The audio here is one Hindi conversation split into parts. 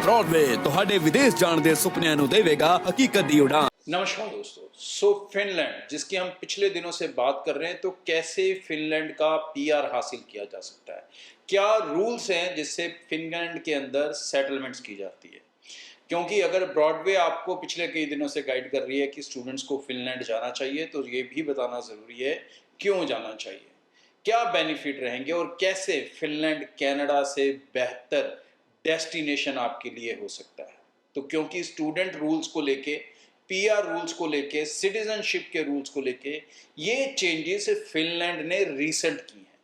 ब्रॉडवे ਤੁਹਾਡੇ विदेश जाने ਦੇ ਸੁਪਨਿਆਂ ਨੂੰ ਦੇਵੇਗਾ हकीकत ਦੀ उड़ान। नमस्कार दोस्तों। फिनलैंड जिसकी हम पिछले दिनों से बात कर रहे हैं, तो कैसे फिनलैंड का पीआर हासिल किया जा सकता है, क्या रूल्स हैं जिससे फिनलैंड के अंदर सेटलमेंट्स की जाती है। क्योंकि अगर ब्रॉडवे आपको पिछले कई दिनों से गाइड कर रही है कि स्टूडेंट्स को फिनलैंड जाना चाहिए, तो ये भी बताना ज़रूरी है क्यों जाना चाहिए, क्या बेनिफिट रहेंगे और कैसे फिनलैंड कनाडा से बेहतर डेस्टिनेशन आपके लिए हो सकता है। तो क्योंकि स्टूडेंट रूल्स को लेके, पीआर रूल्स को लेके, सिटीजनशिप के रूल्स को लेके ये चेंजेस फिनलैंड ने रीसेंट की हैं,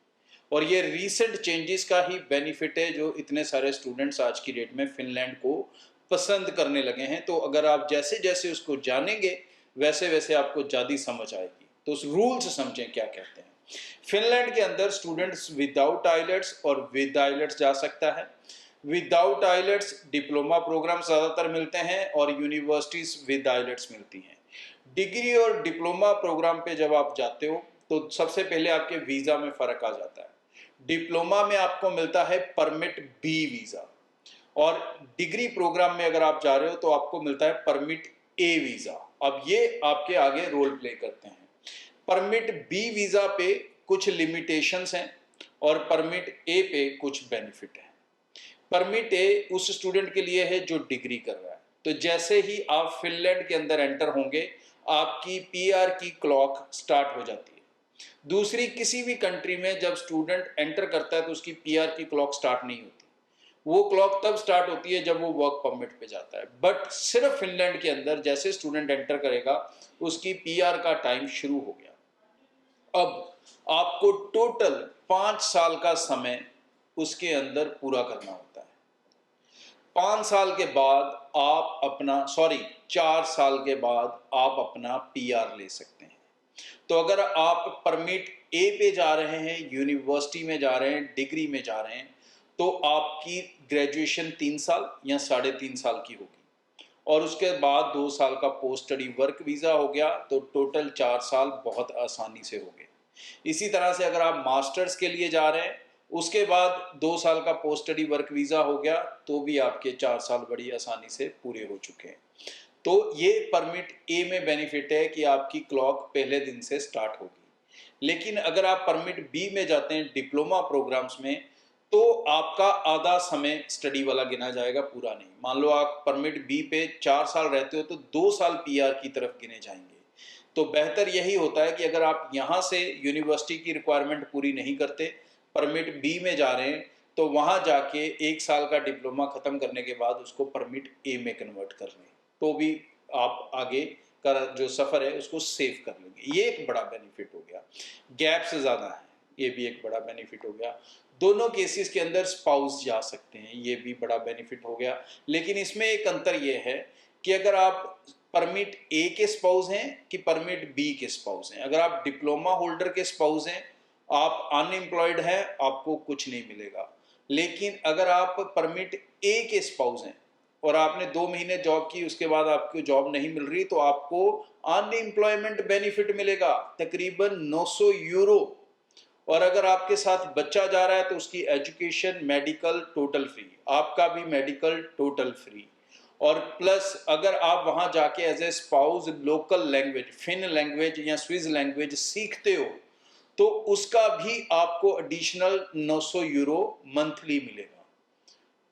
और ये रीसेंट चेंजेस का ही बेनिफिट है जो इतने सारे स्टूडेंट्स आज की डेट में फिनलैंड को पसंद करने लगे हैं। तो अगर आप जैसे जैसे उसको जानेंगे वैसे वैसे आपको ज़्यादा समझ आएगी। तो उस रूल्स समझें क्या कहते हैं। फिनलैंड के अंदर स्टूडेंट्स विदाउट आइलेट्स और विद आइलेट्स जा सकता है। विदाउट आइलेट्स डिप्लोमा प्रोग्राम ज़्यादातर मिलते हैं और यूनिवर्सिटीज़ विद आइलेट्स मिलती हैं। डिग्री और डिप्लोमा प्रोग्राम पे जब आप जाते हो तो सबसे पहले आपके वीज़ा में फ़र्क आ जाता है। डिप्लोमा में आपको मिलता है परमिट बी वीज़ा, और डिग्री प्रोग्राम में अगर आप जा रहे हो तो आपको मिलता है परमिट ए वीज़ा। अब ये आपके आगे रोल प्ले करते हैं। परमिट बी वीज़ा पे कुछ लिमिटेशंस हैं और परमिट ए पे कुछ बेनिफिट है। परमिट ए उस स्टूडेंट के लिए है जो डिग्री कर रहा है। तो जैसे ही आप फिनलैंड के अंदर एंटर होंगे आपकी पीआर की क्लॉक स्टार्ट हो जाती है। दूसरी किसी भी कंट्री में जब स्टूडेंट एंटर करता है तो उसकी पीआर की क्लॉक स्टार्ट नहीं होती। वो क्लॉक तब स्टार्ट होती है जब वो वर्क परमिट पे जाता है। बट सिर्फ फिनलैंड के अंदर जैसे स्टूडेंट एंटर करेगा उसकी पीआर का टाइम शुरू हो गया। अब आपको टोटल 5 साल का समय उसके अंदर पूरा करना होता है। 5 साल के बाद आप अपना 4 साल के बाद आप अपना पीआर ले सकते हैं। तो अगर आप परमिट ए पे जा रहे हैं, यूनिवर्सिटी में जा रहे हैं, डिग्री में जा रहे हैं, तो आपकी ग्रेजुएशन 3 साल या 3.5 साल की होगी, और उसके बाद 2 साल का पोस्ट स्टडी वर्क वीज़ा हो गया, तो टोटल 4 साल बहुत आसानी से हो गए। इसी तरह से अगर आप मास्टर्स के लिए जा रहे हैं, उसके बाद 2 साल का पोस्ट स्टडी वर्क वीज़ा हो गया, तो भी आपके 4 साल बड़ी आसानी से पूरे हो चुके हैं। तो ये परमिट ए में बेनिफिट है कि आपकी क्लॉक पहले दिन से स्टार्ट होगी। लेकिन अगर आप परमिट बी में जाते हैं डिप्लोमा प्रोग्राम्स में, तो आपका आधा समय स्टडी वाला गिना जाएगा, पूरा नहीं। मान लो आप परमिट बी पे 4 साल रहते हो तो 2 साल पीआर की तरफ गिने जाएंगे। तो बेहतर यही होता है कि अगर आप यहाँ से यूनिवर्सिटी की रिक्वायरमेंट पूरी नहीं करते, परमिट बी में जा रहे हैं, तो वहाँ जाके 1 साल का डिप्लोमा ख़त्म करने के बाद उसको परमिट ए में कन्वर्ट कर लें, तो भी आप आगे का जो सफ़र है उसको सेव कर लेंगे। ये एक बड़ा बेनिफिट हो गया। गैप से ज़्यादा है, ये भी एक बड़ा बेनिफिट हो गया। दोनों केसेस के अंदर स्पाउस जा सकते हैं, ये भी बड़ा बेनिफिट हो गया। लेकिन इसमें एक अंतर ये है कि अगर आप परमिट ए के स्पाउस हैं कि परमिट बी के स्पाउस हैं। अगर आप डिप्लोमा होल्डर के स्पाउस हैं, आप अनएम्प्लॉयड हैं, आपको कुछ नहीं मिलेगा। लेकिन अगर आप परमिट ए के स्पाउस हैं और आपने 2 महीने जॉब की, उसके बाद आपको जॉब नहीं मिल रही, तो आपको अनएम्प्लॉयमेंट बेनिफिट मिलेगा तकरीबन 900 यूरो। और अगर आपके साथ बच्चा जा रहा है तो उसकी एजुकेशन, मेडिकल टोटल फ्री, आपका भी मेडिकल टोटल फ्री। और प्लस अगर आप वहाँ जाके as a spouse local language, Finn language या स्विस लैंग्वेज सीखते हो, तो उसका भी आपको एडिशनल 900 यूरो मंथली मिलेगा।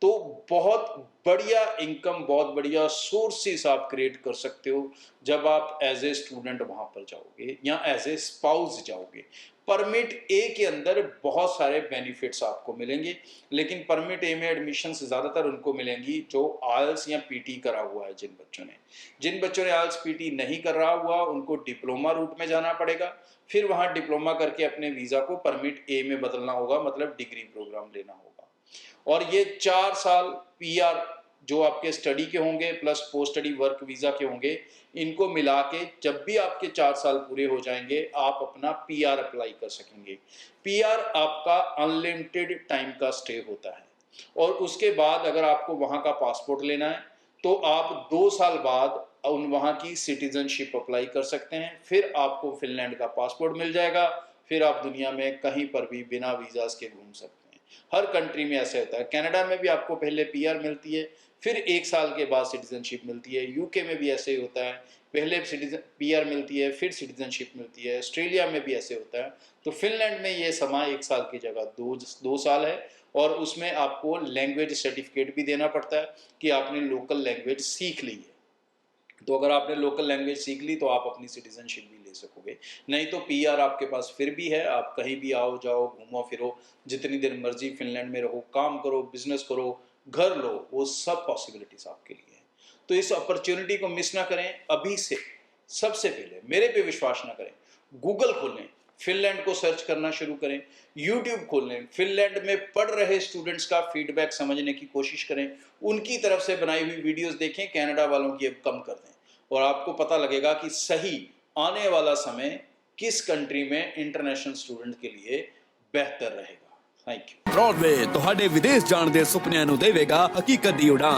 तो बहुत बढ़िया इनकम, बहुत बढ़िया सोर्सेस आप क्रिएट कर सकते हो जब आप एज ए स्टूडेंट वहाँ पर जाओगे या एज ए स्पाउस जाओगे। परमिट ए के अंदर बहुत सारे बेनिफिट्स आपको मिलेंगे, लेकिन परमिट ए में एडमिशन ज़्यादातर उनको मिलेंगी जो आइल्स या पीटी करा हुआ है। जिन बच्चों ने आइल्स पीटी नहीं कर रहा हुआ उनको डिप्लोमा रूट में जाना पड़ेगा, फिर वहाँ डिप्लोमा करके अपने वीज़ा को परमिट ए में बदलना होगा, मतलब डिग्री प्रोग्राम लेना होगा। और ये 4 साल पीआर जो आपके स्टडी के होंगे plus post study work visa के होंगे, इनको मिला के जब भी आपके 4 साल पूरे हो जाएंगे आप अपना पीआर अप्लाई कर सकेंगे। पीआर आपका अनलिमिटेड टाइम का स्टे होता है, और उसके बाद अगर आपको वहाँ का पासपोर्ट लेना है तो आप 2 साल बाद उन वहाँ की सिटीजनशिप अप्लाई कर सकते हैं। फिर आपको फिनलैंड का पासपोर्ट मिल जाएगा, फिर आप दुनिया में कहीं पर भी बिना वीज़ास के घूम सकते हैं। हर कंट्री में ऐसे होता है। कनाडा में भी आपको पहले पीआर मिलती है, फिर 1 साल के बाद सिटीजनशिप मिलती है। यूके में भी ऐसे ही होता है, पहले सिटीजन पीआर मिलती है, फिर सिटीजनशिप मिलती है। ऑस्ट्रेलिया में भी ऐसे होता है। तो फिनलैंड में ये समय 1 साल की जगह 2 साल है, और उसमें आपको लैंग्वेज सर्टिफिकेट भी देना पड़ता है कि आपने लोकल लैंग्वेज सीख ली है। तो अगर आपने लोकल लैंग्वेज सीख ली तो आप अपनी सिटीजनशिप भी ले सकोगे। नहीं तो पीआर आपके पास फिर भी है, आप कहीं भी आओ जाओ, घूमो फिरो, जितनी देर मर्जी फिनलैंड में रहो, काम करो, बिजनेस करो, घर लो, वो सब पॉसिबिलिटीज आपके लिए है। तो इस अपॉर्चुनिटी को मिस ना करें। अभी से सबसे पहले मेरे पे विश्वास ना करें, गूगल खोलें, फिनलैंड को सर्च करना शुरू करें, यूट्यूब खोलें, फिनलैंड में पढ़ रहे स्टूडेंट्स का फीडबैक समझने की कोशिश करें, उनकी तरफ से बनाई हुई वीडियोस देखें, कनाडा वालों की अब कम कर दें, और आपको पता लगेगा कि सही आने वाला समय किस कंट्री में इंटरनेशनल स्टूडेंट के लिए बेहतर रहेगा। Thank you. ब्रॉडवे ਤੁਹਾਡੇ ਵਿਦੇਸ਼ ਜਾਣ ਦੇ ਸੁਪਨਿਆਂ ਨੂੰ ਦੇਵੇਗਾ ਹਕੀਕਤ ਦੀ ਉਡਾਨ।